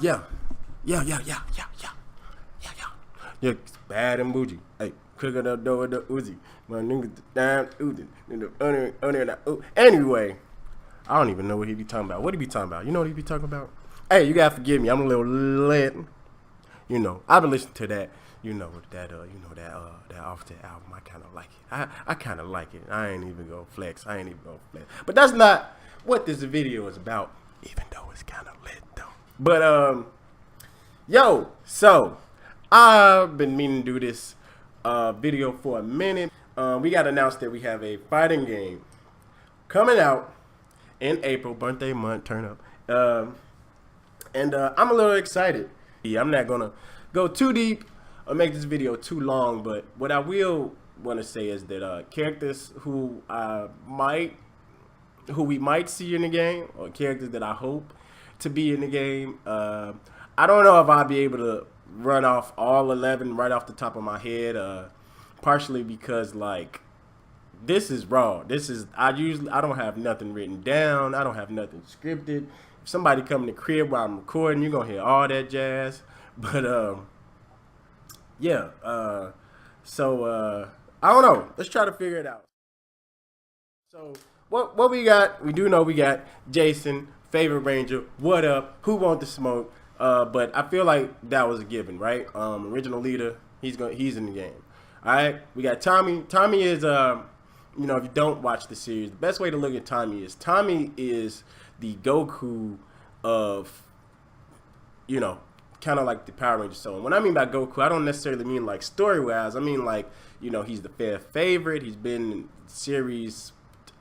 Yeah. Yeah, bad and bougie. Hey, cooking up door with the Uzi. My nigga down Uzi. Anyway, I don't even know what he be talking about. What he be talking about? You know what he be talking about? Hey, you gotta forgive me. I'm a little lit. You know, I've been listening to that. That Offset album. I kind of like it. I kind of like it. I ain't even gonna flex. But that's not what this video is about. Even though it's kind of lit though. But so I've been meaning to do this video for a minute. We got announced that we have a fighting game coming out in April, birthday month, turn up. And I'm a little excited. I'm not gonna go too deep or make this video too long, but what I will want to say is that characters who we might see in the game, or characters that I hope to be in the game. I don't know if I'll be able to run off all 11 right off the top of my head, partially because like this is raw. I don't have nothing written down. I don't have nothing scripted. If somebody come in the crib while I'm recording, you're gonna hear all that jazz. But I don't know. Let's try to figure it out. So what we got? We do know we got Jason, favorite Ranger. What up? Who want the smoke? But I feel like that was a given, right? Original leader. He's in the game. All right. We got Tommy. Tommy is if you don't watch the series, the best way to look at Tommy is the Goku of kind of like the Power Rangers. So when I mean by Goku, I don't necessarily mean like story-wise. I mean like, he's the favorite. He's been in series,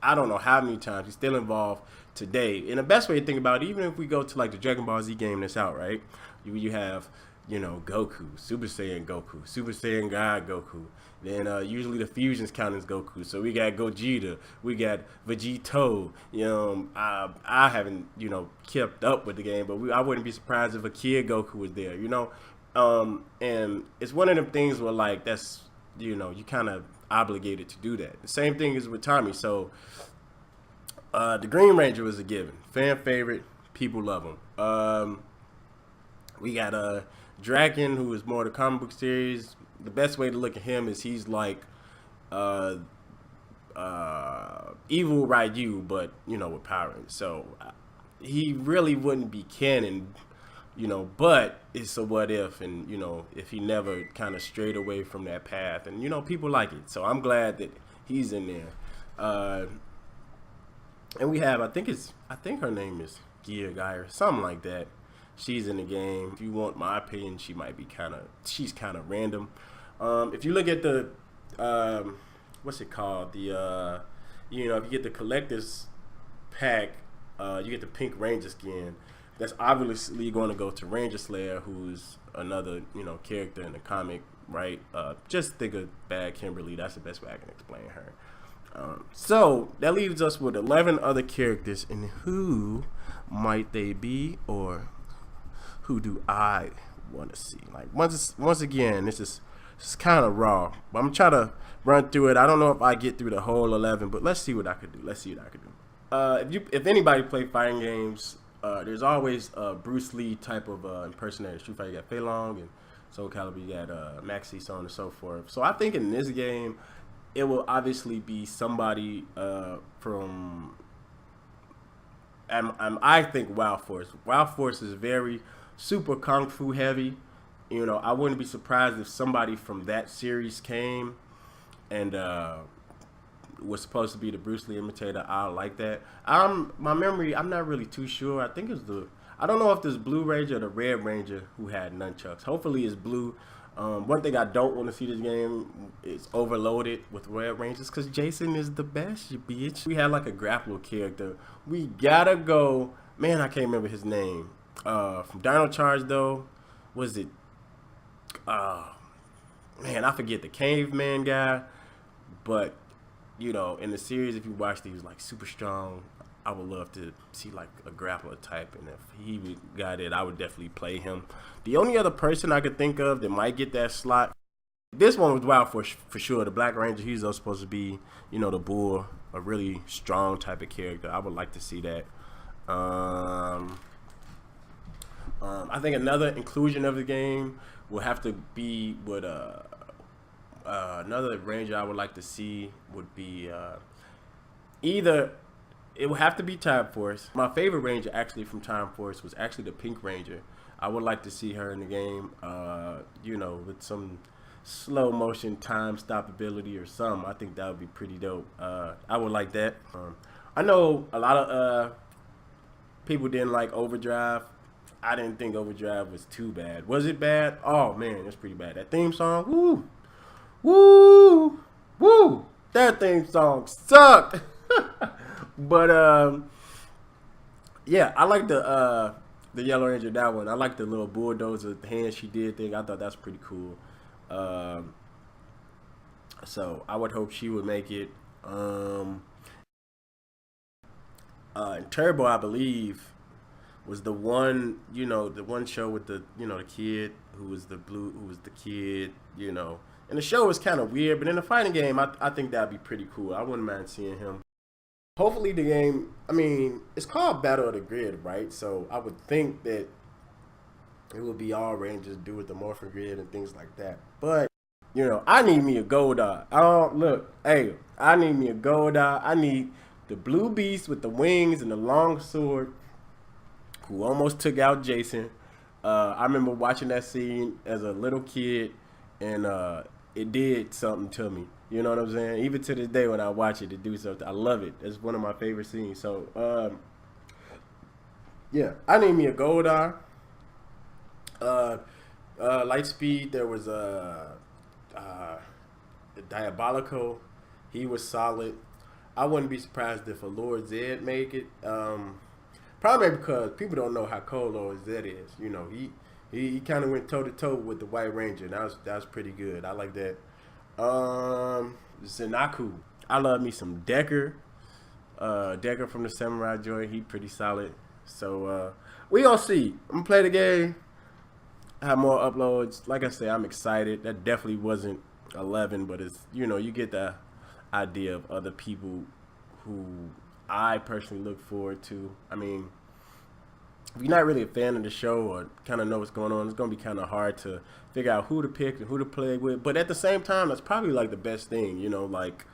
I don't know how many times. He's still involved today. And the best way to think about it, even if we go to like the Dragon Ball Z game that's out, right? You have, Goku, Super Saiyan Goku, Super Saiyan God Goku. Then usually the fusions count as Goku. So we got Gogeta, we got Vegito. I haven't, kept up with the game, but I wouldn't be surprised if a kid Goku was there, and it's one of them things where like that's, you kind of obligated to do that. The same thing is with Tommy. So the Green Ranger was a given, fan favorite, people love him. We got Draken, who is more the comic book series. The best way to look at him is he's like evil Ryu, but with Power Rangers. So he really wouldn't be canon, but it's a what if, and if he never kind of strayed away from that path, and people like it. So I'm glad that he's in there. And we have, I think her name is Gia Guy or something like that. She's in the game. If you want my opinion, she's kind of random. If you look at the, what's it called? The, if you get the collector's pack, you get the pink Ranger skin. That's obviously going to go to Ranger Slayer, who's another, character in the comic, right? Just think of Bad Kimberly. That's the best way I can explain her. So that leaves us with 11 other characters, and who might they be, or who do I want to see? Like once again, this is kind of raw, but I'm trying to run through it. I don't know if I get through the whole 11, but let's see what I could do. If anybody play fighting games, there's always a Bruce Lee type of impersonator. Street Fighter, you got Fei Long, and Soul Calibur, you got Maxi, so on and so forth. So I think in this game, it will obviously be somebody from, I think Wild Force. Wild Force is very super kung fu heavy. I wouldn't be surprised if somebody from that series came and was supposed to be the Bruce Lee imitator. I like that. My memory, I'm not really too sure. I think it's I don't know if there's Blue Ranger or the Red Ranger who had nunchucks. Hopefully it's Blue. One thing I don't want to see this game is overloaded with Red Rangers, because Jason is the best, you bitch. We had like a grappler character. We gotta go. Man, I can't remember his name. From Dino Charge though, was it? Man, I forget the caveman guy. But in the series, if you watched it, he was like super strong. I would love to see like a grappler type, and if he got it, I would definitely play him. The only other person I could think of that might get that slot, this one was Wild for sure. The Black Ranger, he's supposed to be, the bull, a really strong type of character. I would like to see that. I think another inclusion of the game will have to be with another ranger I would like to see would be either it would have to be Time Force. My favorite ranger actually from Time Force was actually the Pink Ranger. I would like to see her in the game, you know, with some slow motion time stoppability or something. I think that would be pretty dope. I would like that. I know a lot of people didn't like Overdrive. I didn't think Overdrive was too bad. Was it bad? Oh man, it's pretty bad. That theme song, woo, woo, woo. That theme song sucked. But yeah, I like the Yellow Ranger, that one. I like the little bulldozer hand she did thing. I thought that's pretty cool. So I would hope she would make it. And Turbo, I believe, was the one, you know, the one show with the, you know, the kid who was the kid, you know. And the show was kind of weird, but in the fighting game, I think that'd be pretty cool. I wouldn't mind seeing him. Hopefully the game, I mean, it's called Battle of the Grid, right? So I would think that it would be all Rangers do with the Morphin Grid and things like that. But, you know, I need me a Goldar. I need me a Goldar. I need the Blue Beast with the wings and the long sword who almost took out Jason. I remember watching that scene as a little kid, and it did something to me. You know what I'm saying? Even to this day when I watch it do something. I love it. It's one of my favorite scenes. So, yeah, I need me a Goldar. Lightspeed, there was Diabolical. He was solid. I wouldn't be surprised if a Lord Zed make it. Probably because people don't know how cold Lord Zed is. You know, he kind of went toe to toe with the White Ranger. That was pretty good. I like that. Zenaku. I love me some Decker. Decker from the Samurai Joy. He pretty solid. So we gonna see. I'm gonna play the game. Have more uploads. Like I said, I'm excited. That definitely wasn't 11, but it's, you know, you get the idea of other people who I personally look forward to. I mean, if you're not really a fan of the show or kind of know what's going on, it's going to be kind of hard to figure out who to pick and who to play with. But at the same time, that's probably like the best thing, you know, like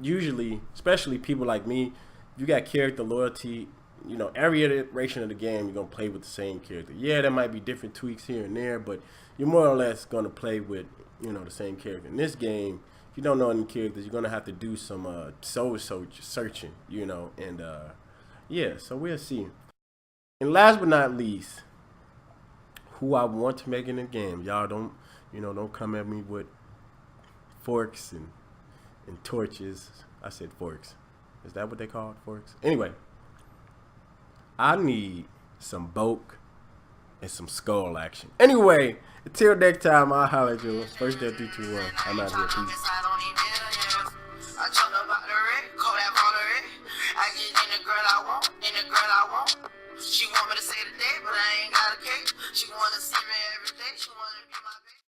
usually, especially people like me, you got character loyalty. You know, every iteration of the game, you're going to play with the same character. Yeah, there might be different tweaks here and there, but you're more or less going to play with, you know, the same character. In this game, if you don't know any characters, you're going to have to do some soul searching, you know, and yeah, so we'll see. And last but not least, who I want to make in the game. Y'all don't, you know, don't come at me with forks and torches. I said forks. Is that what they call it? Forks? Anyway. I need some Bulk and some Skull action. Anyway, until next time, I'll holler at you. First day 3, 2, 1. I'm out here. Peace. She want me to say today, but I ain't got a cake. She wanna see me every day. She wanna be my